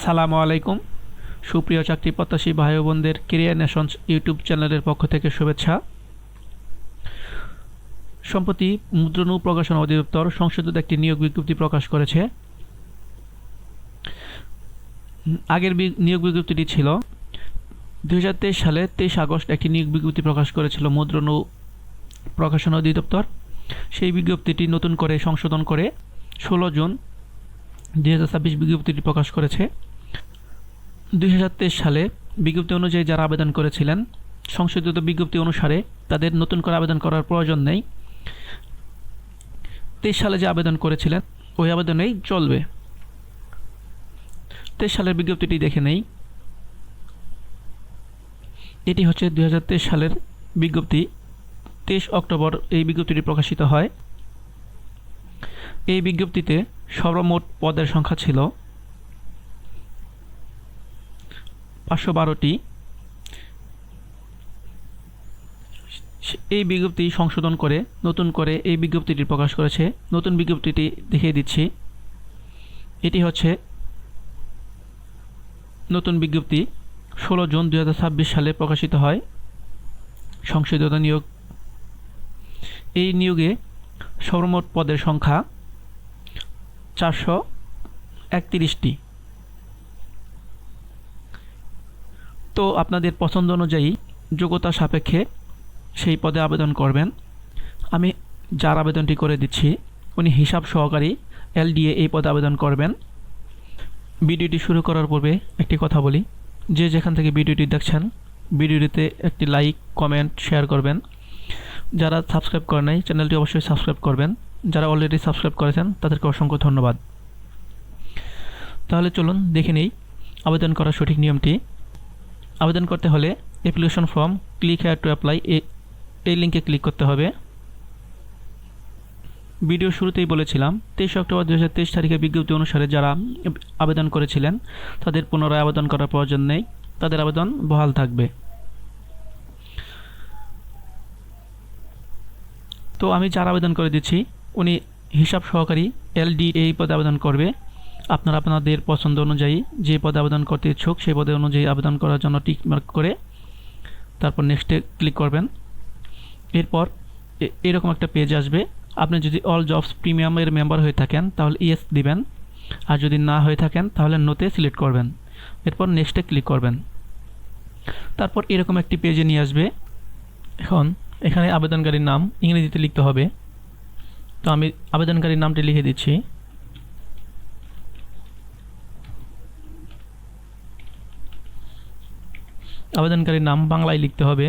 আসসালামু আলাইকুম সুপ্রিয় চাকরি প্রত্যাশী ভাই বোনদের ক্যারিয়ার নেশনস ইউটিউব চ্যানেলের পক্ষ থেকে শুভেচ্ছা। সম্প্রতি মুদ্রণ ও প্রকাশনা অধিদপ্তর সংশোধিত একটি নিয়োগ বিজ্ঞপ্তি প্রকাশ করেছে। আগের নিয়োগ বিজ্ঞপ্তিটি ছিল 2023 সালে 23 আগস্ট একটি নিয়োগ বিজ্ঞপ্তি প্রকাশ করেছিল মুদ্রণ ও প্রকাশনা অধিদপ্তর। সেই বিজ্ঞপ্তিটি নতুন করে সংশোধন করে 16 জুন 2026 বিজ্ঞপ্তিটি প্রকাশ করেছে। 2023 সালে বিজ্ঞপ্তি অনুযায়ী যারা আবেদন করেছিলেন সংশোধিত বিজ্ঞপ্তি অনুসারে তাদের নতুন করে আবেদন করার প্রয়োজন নেই। 23 সালে যে আবেদন করেছিলেন ওই আবেদনেই চলবে। 23 সালের বিজ্ঞপ্তিটি দেখে নেই। এটি হচ্ছে 2023 সালের বিজ্ঞপ্তি। 23 অক্টোবর এই বিজ্ঞপ্তিটি প্রকাশিত হয়। এই বিজ্ঞপ্তিতে সর্বমোট পদের সংখ্যা ছিল 512টি। এই বিজ্ঞপ্তি সংশোধন করে নতুন করে এই বিজ্ঞপ্তিটি প্রকাশ করেছে। নতুন বিজ্ঞপ্তিটি দেখিয়ে দিচ্ছি। এটি হচ্ছে নতুন বিজ্ঞপ্তি 16 জুন 2026 সালে প্রকাশিত হয় সংশোধিত নিয়োগ। এই নিয়োগে সর্বমোট পদের সংখ্যা 431টি। তো আপনাদের পছন্দ অনুযায়ী যোগ্যতা সাপেক্ষে সেই পদে আবেদন করবেন। আমি যার আবেদনটি করে দিচ্ছি উনি হিসাব সহকারী LDA এই পদে আবেদন করবেন। ভিডিওটি শুরু করার পূর্বে একটি কথা বলি, যে যেখান থেকে ভিডিওটি দেখছেন ভিডিওটিতে একটি লাইক কমেন্ট শেয়ার করবেন। যারা সাবস্ক্রাইব করে নাই চ্যানেলটি অবশ্যই সাবস্ক্রাইব করবেন। যারা অলরেডি সাবস্ক্রাইব করেছেন তাদেরকে অসংখ্য ধন্যবাদ। তাহলে চলুন দেখে নেই আবেদন করার সঠিক নিয়মটি। আবেদন করতে হলে application form click here to apply এই লিঙ্কে ক্লিক করতে হবে। ভিডিও শুরুতেই বলেছিলাম 23 অক্টোবর 2023 তারিখে বিজ্ঞপ্তি অনুসারে যারা আবেদন করেছিলেন তাদের পুনরায় আবেদন করার প্রয়োজন নেই, তাদের আবেদন বহাল থাকবে। তো আমি যার আবেদন করে দিচ্ছি উনি হিসাব সহকারী LDA এই পদে আবেদন করবে। আপনারা আপনাদের পছন্দ অনুযায়ী যে পদে আবেদন করতে ইচ্ছুক সেই পদে অনুযায়ী আবেদন করার জন্য টিক মার্ক করে তারপর নেক্সটে ক্লিক করবেন। এরপর এরকম একটা পেজ আসবে। আপনি যদি অল জবস প্রিমিয়ামের মেম্বার হয়ে থাকেন তাহলে ইয়েস দিবেন, আর যদি না হয়ে থাকেন তাহলে নোতে সিলেক্ট করবেন। এরপর নেক্সটে ক্লিক করবেন। তারপর এরকম একটি পেজে নিয়ে আসবে। এখন এখানে আবেদনকারীর নাম ইংরেজিতে লিখতে হবে। তো আমি আবেদনকারীর নামটি লিখে দিচ্ছি। আবেদনকারীর নাম বাংলায় লিখতে হবে।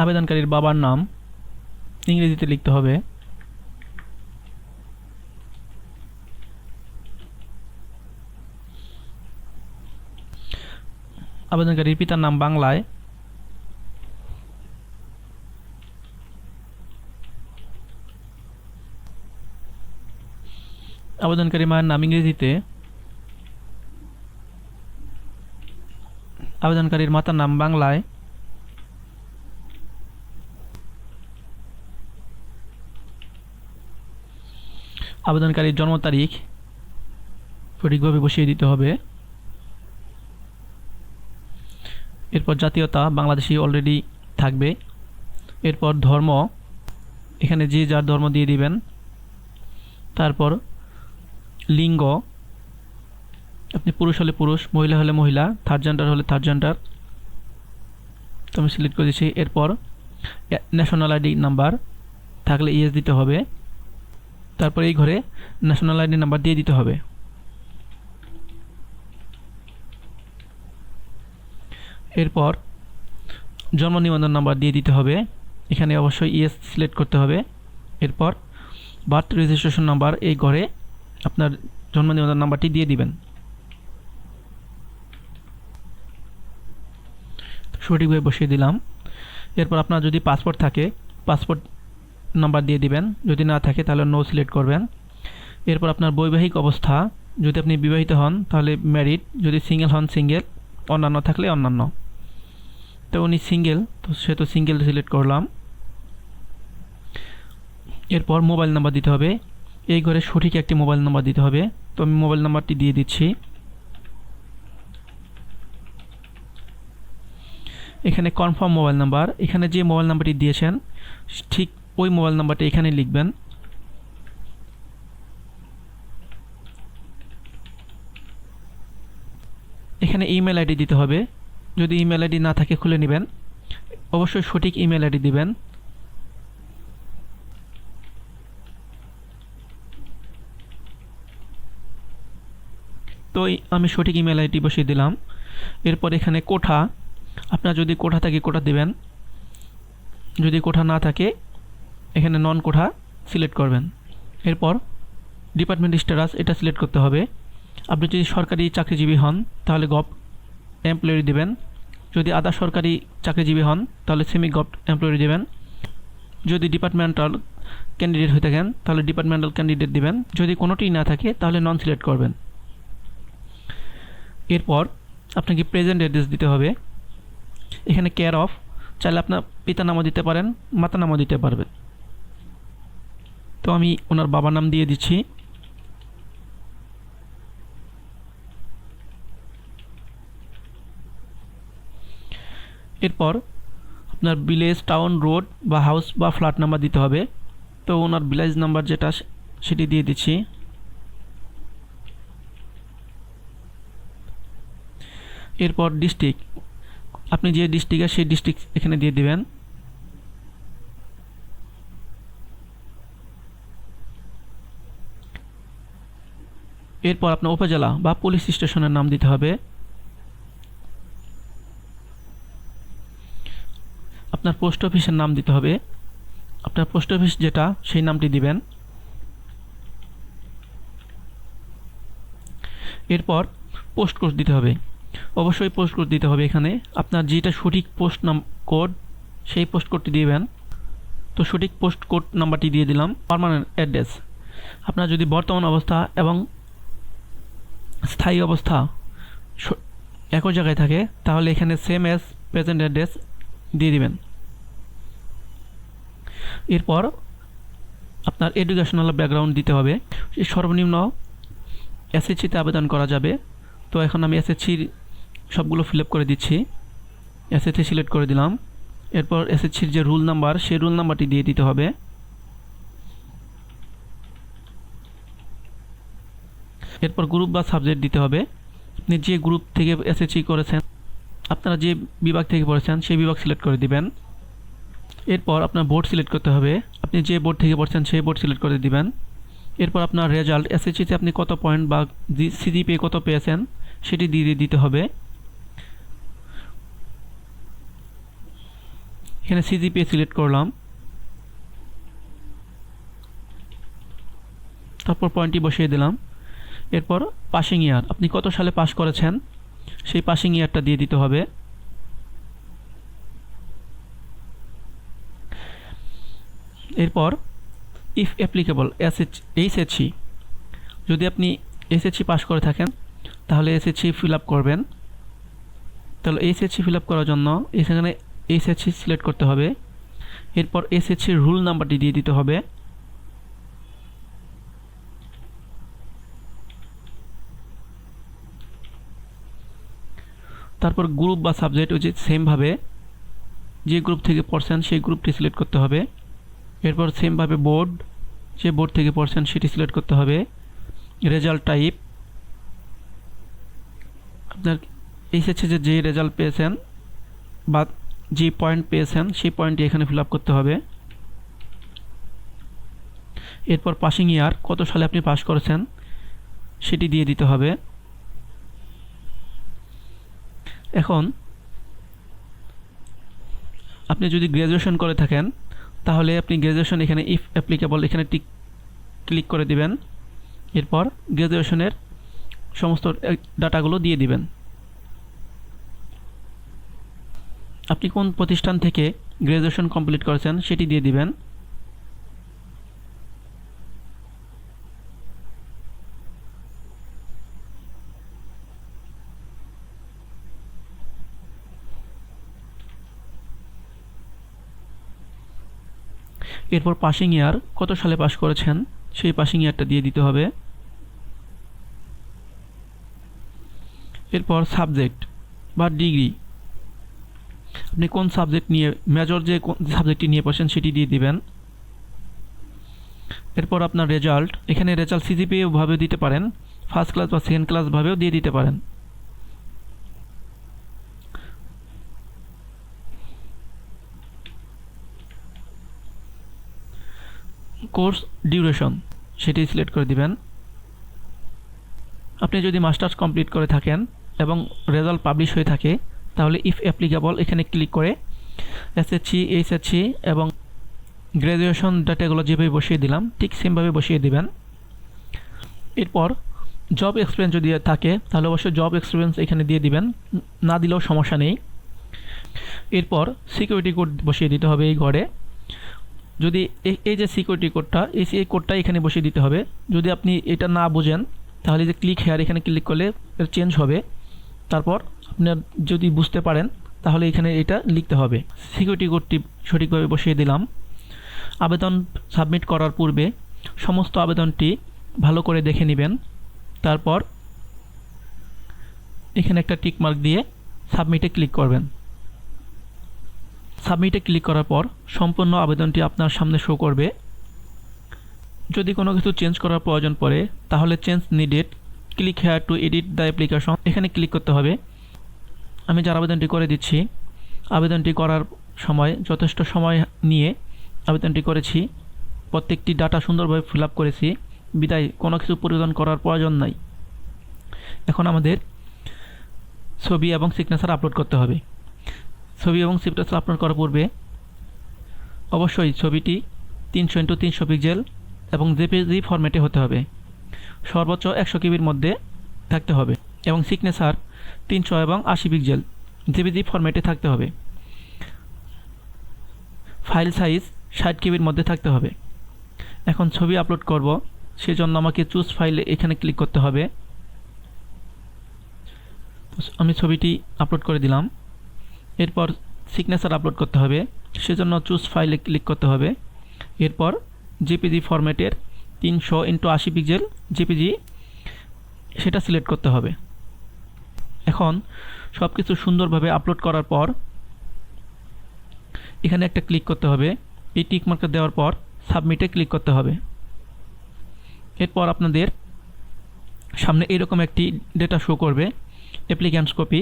আবেদনকারীর বাবার নাম ইংরেজিতে লিখতে হবে। আবেদনকারীর পিতার নাম বাংলায়। আবেদনকারী মায়ের নাম ইংরেজিতে। আবেদনকারীর মাতার নাম বাংলায়। আবেদনকারীর জন্ম তারিখ সঠিকভাবে বসিয়ে দিতে হবে। এরপর জাতীয়তা বাংলাদেশি অলরেডি থাকবে। এরপর ধর্ম এখানে যে যার ধর্ম দিয়ে দিবেন। তারপর লিঙ্গ আপনি পুরুষ হলে পুরুষ, মহিলা হলে মহিলা, থার্ড জেন্ডার হলে থার্ড জেন্ডার। তো আমি সিলেক্ট করে দিচ্ছি। এরপর ন্যাশনাল আইডি নাম্বার থাকলে ইয়েস দিতে হবে। তারপর এই ঘরে ন্যাশনাল আইডি নাম্বার দিয়ে দিতে হবে। এরপর জন্ম নিবন্ধন নাম্বার দিয়ে দিতে হবে। এখানে অবশ্যই ইয়েস সিলেক্ট করতে হবে। এরপর বার্থ রেজিস্ট্রেশন নাম্বার এই ঘরে আপনার জন্ম নিবন্ধন নাম্বারটি দিয়ে দিবেন। সঠিকভাবে বসিয়ে দিলাম। এরপর আপনার যদি পাসপোর্ট থাকে পাসপোর্ট নাম্বার দিয়ে দিবেন, যদি না থাকে তাহলে নো সিলেক্ট করবেন। এরপর আপনার বৈবাহিক অবস্থা, যদি আপনি বিবাহিত হন তাহলে ম্যারিড, যদি সিঙ্গেল হন সিঙ্গেল, অন্যান্য থাকলে অন্যান্য। তো উনি সিঙ্গেল, তো সেহেতু সিঙ্গেল সিলেক্ট করলাম। এরপর মোবাইল নাম্বার দিতে হবে, এই ঘরে সঠিক একটি মোবাইল নাম্বার দিতে হবে। তো আমি মোবাইল নাম্বারটি দিয়ে দিচ্ছি। এখানে কনফার্ম মোবাইল নাম্বার, এখানে যে মোবাইল নাম্বারটি দিয়েছেন ঠিক ওই মোবাইল নাম্বারটি এখানে লিখবেন। এখানে ইমেল আইডি দিতে হবে, যদি ইমেল আইডি না থাকে খুলে নেবেন, অবশ্যই সঠিক ইমেল আইডি দিবেন। তো আমি সঠিক ইমেল আইডি বসিয়ে দিলাম। এরপর এখানে কোঠা, আপনার যদি কোঠা থাকে কোঠা দিবেন, যদি কোঠা না থাকে এখানে নন কোঠা সিলেক্ট করবেন। এরপর ডিপার্টমেন্ট স্ট্যাটাস এটা সিলেক্ট করতে হবে। আপনি যদি সরকারি চাকরিজীবী হন তাহলে গভ এমপ্লয়ি দেবেন, যদি আধা সরকারি চাকরিজীবী হন তাহলে সেমি গভ এমপ্লয়ি দেবেন, যদি ডিপার্টমেন্টাল ক্যান্ডিডেট হয়ে থাকেন তাহলে ডিপার্টমেন্টাল ক্যান্ডিডেট দিবেন, যদি কোনোটি না থাকে তাহলে নন সিলেক্ট করবেন। এরপর আপনাকে প্রেজেন্ট অ্যাড্রেস দিতে হবে। এখানে কেয়ার অফ, চাইলে আপনার পিতার নামও দিতে পারেন, মাতার নামও দিতে পারবেন। তো আমি ওনার বাবার নাম দিয়ে দিচ্ছি। এরপর আপনার ভিলেজ, টাউন, রোড বা হাউস বা ফ্ল্যাট নাম্বার দিতে হবে। তো ওনার ভিলেজ নাম্বার যেটা সেটি দিয়ে দিচ্ছি। এরপর ডিস্ট্রিক্ট, আপনি যে ডিস্ট্রিক্টে সেই ডিস্ট্রিক্ট এখানে দিয়ে দিবেন। এরপর আপনার উপজেলা বা পুলিশ স্টেশনের নাম দিতে হবে। আপনার পোস্ট অফিসের নাম দিতে হবে, আপনার পোস্ট অফিস যেটা সেই নামটি দিবেন। এরপর পোস্ট কোড দিতে হবে, অবশ্যই পোস্ট কোড দিতে হবে। এখানে আপনার যেটা সঠিক পোস্ট কোড সেই পোস্ট কোডটি দিবেন। তো সঠিক পোস্ট কোড নাম্বারটি দিয়ে দিলাম। পার্মানেন্ট অ্যাড্রেস, আপনার যদি বর্তমান অবস্থা এবং স্থায়ী অবস্থা একই জায়গায় থাকে তাহলে এখানে সেম অ্যাজ প্রেজেন্ট অ্যাড্রেস দিয়ে দিবেন। এরপর আপনার এডুকেশনাল ব্যাকগ্রাউন্ড দিতে হবে। সর্বনিম্ন এসএসসিতে আবেদন করা যাবে। তো এখন আমি এসএসসির সবগুলো ফিল আপ করে দিচ্ছি। এসএসসি সিলেক্ট করে দিলাম। এরপর এসএসসির যে রুল নাম্বার সেই রুল নাম্বারটি দিয়ে দিতে হবে। এরপর গ্রুপ বা সাবজেক্ট দিতে হবে। আপনি যে গ্রুপ থেকে এসএসসি করেছেন, আপনারা যে বিভাগ থেকে পড়েছেন সেই বিভাগ সিলেক্ট করে দিবেন। এরপর আপনার বোর্ড সিলেক্ট করতে হবে, আপনি যে বোর্ড থেকে পড়ছেন সেই বোর্ড সিলেক্ট করে দিবেন। এরপর আপনার রেজাল্ট, এসএসসিতে আপনি কত পয়েন্ট বা সিজিপিএ কত পেয়েছেন সেটি দিয়ে দিতে হবে। এখানে সিজিপিএ সিলেক্ট করলাম। তারপর পয়েন্টটি বসিয়ে দিলাম। এরপর পাসিং ইয়ার, আপনি কত সালে পাস করেছেন সেই পাসিং ইয়ারটা দিয়ে দিতে হবে। এরপর ইফ অ্যাপ্লিকেবল এইচএসসি, যদি আপনি এসএসসি পাস করে থাকেন তাহলে এসএসসি ফিল আপ করবেন। তাহলে এসএসসি ফিল আপ করার জন্য এখানে এসএসসি সিলেক্ট করতে হবে। এরপর এসএসসির রুল নাম্বারটি দিয়ে দিতে হবে। তারপর গ্রুপ বা সাবজেক্ট ওই যে সেমভাবে যে গ্রুপ থেকে পড়ছেন সেই গ্রুপটি সিলেক্ট করতে হবে। এরপর সেমভাবে বোর্ড, যে বোর্ড থেকে পড়ছেন সেটি সিলেক্ট করতে হবে। রেজাল্ট টাইপ, আপনার এসএসসি যে রেজাল্ট পেয়েছেন বা যে পয়েন্ট পেয়েছেন সেই পয়েন্টটি এখানে ফিল আপ করতে হবে। এরপর পাসিং ইয়ার, কত সালে আপনি পাস করেছেন সেটি দিয়ে দিতে হবে। এখন আপনি যদি গ্র্যাজুয়েশন করে থাকেন তাহলে আপনি গ্র্যাজুয়েশন এখানে ইফ অ্যাপ্লিকেবল এখানে ক্লিক করে দিবেন। এরপর গ্র্যাজুয়েশনের সমস্ত ডাটাগুলো দিয়ে দিবেন। আপনি কোন প্রতিষ্ঠান থেকে গ্র্যাজুয়েশন কমপ্লিট করেছেন সেটি দিয়ে দিবেন। এরপর পাসিং ইয়ার, কত সালে পাস করেছেন সেই পাসিং ইয়ারটা দিয়ে দিতে হবে। এরপর সাবজেক্ট বা ডিগ্রি, আপনি কোন সাবজেক্ট নিয়ে, মেজর যে কোন সাবজেক্টটি নিয়ে পড়ছেন সেটি দিয়ে দিবেন। এরপর আপনার রেজাল্ট, এখানে রেজাল্ট সিজিপিএ ভাবে দিতে পারেন, ফার্স্ট ক্লাস বা সেকেন্ড ক্লাস ভাবেও দিয়ে দিতে পারেন। কোর্স ডিউরেশন সেটি সিলেক্ট করে দিবেন। আপনি যদি মাস্টার্স কমপ্লিট করে থাকেন এবং রেজাল্ট পাবলিশ হয়ে থাকে তাহলে ইফ অ্যাপ্লিকেবল এখানে ক্লিক করে এসএসসি, এইচএসসি এবং গ্র্যাজুয়েশন ডাটাগুলো যেভাবে বসিয়ে দিলাম ঠিক সেমভাবে বসিয়ে দিবেন। এরপর জব এক্সপিরিয়েন্স যদি থাকে তাহলে অবশ্যই জব এক্সপিরিয়েন্স এখানে দিয়ে দিবেন, না দিলেও সমস্যা নেই। এরপর সিকিউরিটি কোড বসিয়ে দিতে হবে এই ঘরে। যদি এই যে সিকিউরিটি কোডটা, এই কোডটা এখানে বসিয়ে দিতে হবে। যদি আপনি এটা না বোঝেন তাহলে যে ক্লিক হেয়ার এখানে ক্লিক করলে চেঞ্জ হবে। তারপর আপনার যদি বুঝতে পারেন তাহলে এখানে এটা লিখতে হবে। সিকিউরিটি কোডটি সঠিকভাবে বসিয়ে দিলাম। আবেদন সাবমিট করার পূর্বে সমস্ত আবেদনটি ভালো করে দেখে নেবেন। তারপর এখানে একটা টিক মার্ক দিয়ে সাবমিটে ক্লিক করবেন। সাবমিটে ক্লিক করার পর সম্পূর্ণ আবেদনটি আপনার সামনে শো করবে। যদি কোনো কিছু চেঞ্জ করার প্রয়োজন পড়ে তাহলে change needed, click here two edit the application এখানে ক্লিক করতে হবে। আমি যার আবেদনটি করে দিচ্ছি, আবেদনটি করার সময় যথেষ্ট সময় নিয়ে আবেদনটি করেছি, প্রত্যেকটি ডাটা সুন্দরভাবে ফিল আপ করেছি, বিদায় কোনো কিছু পরিবর্তন করার প্রয়োজন নাই। এখন আমাদের ছবি এবং সিগনেচার আপলোড করতে হবে। ছবি এবং সিগনেচার আপলোড করার পূর্বে অবশ্যই ছবিটি 300x300 পিক্সেল এবং জেপিজি ফরম্যাটে হতে হবে, সর্বোচ্চ 100 কেবির মধ্যে থাকতে হবে এবং সিগনেচার 300 এবং 80 পিক্সেল জেপিজি ফরম্যাটে থাকতে হবে। ফাইল সাইজ 60 কেবির মধ্যে থাকতে হবে। এখন ছবি আপলোড করব, সেজন্য আমাকে চুজ ফাইলে এখানে ক্লিক করতে হবে। আমি ছবিটি আপলোড করে দিলাম। এরপর সিগনেচার আপলোড করতে হবে, সেজন্য চুজ ফাইলে ক্লিক করতে হবে। এরপর জেপিজি ফরম্যাটের 300x80 পিক্সেল জেপিজি সেটা সিলেক্ট করতে হবে। এখন সব কিছু সুন্দরভাবে আপলোড করার পর এখানে একটা ক্লিক করতে হবে। এই টিক মার্ক দেওয়ার পর সাবমিটে ক্লিক করতে হবে। এরপর আপনাদের সামনে এরকম একটি ডেটা শো করবে, অ্যাপ্লিক্যান্টস কপি।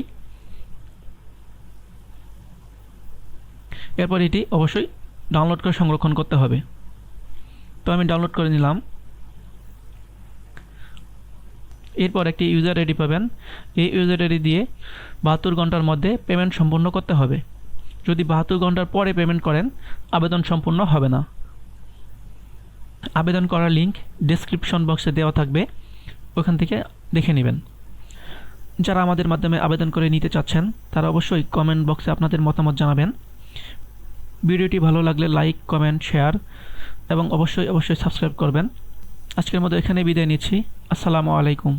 এরপর এটি অবশ্যই ডাউনলোড করে সংরক্ষণ করতে হবে। তো আমি ডাউনলোড করে নিলাম। এরপর একটি ইউজার আইডি পাবেন, এই ইউজার আইডি দিয়ে 72 ঘন্টার মধ্যে পেমেন্ট সম্পূর্ণ করতে হবে। যদি 72 ঘন্টার পরে পেমেন্ট করেন আবেদন সম্পূর্ণ হবে না। আবেদন করার লিঙ্ক ডেসক্রিপশন বক্সে দেওয়া থাকবে, ওখান থেকে দেখে নেবেন। যারা আমাদের মাধ্যমে আবেদন করে নিতে চাচ্ছেন তারা অবশ্যই কমেন্ট বক্সে আপনাদের মতামত জানাবেন। ভিডিওটি ভালো লাগলে লাইক, কমেন্ট, শেয়ার এবং অবশ্যই সাবস্ক্রাইব করবেন। আজকের মতো এখানে বিদায় নিচ্ছি। আসসালামু আলাইকুম।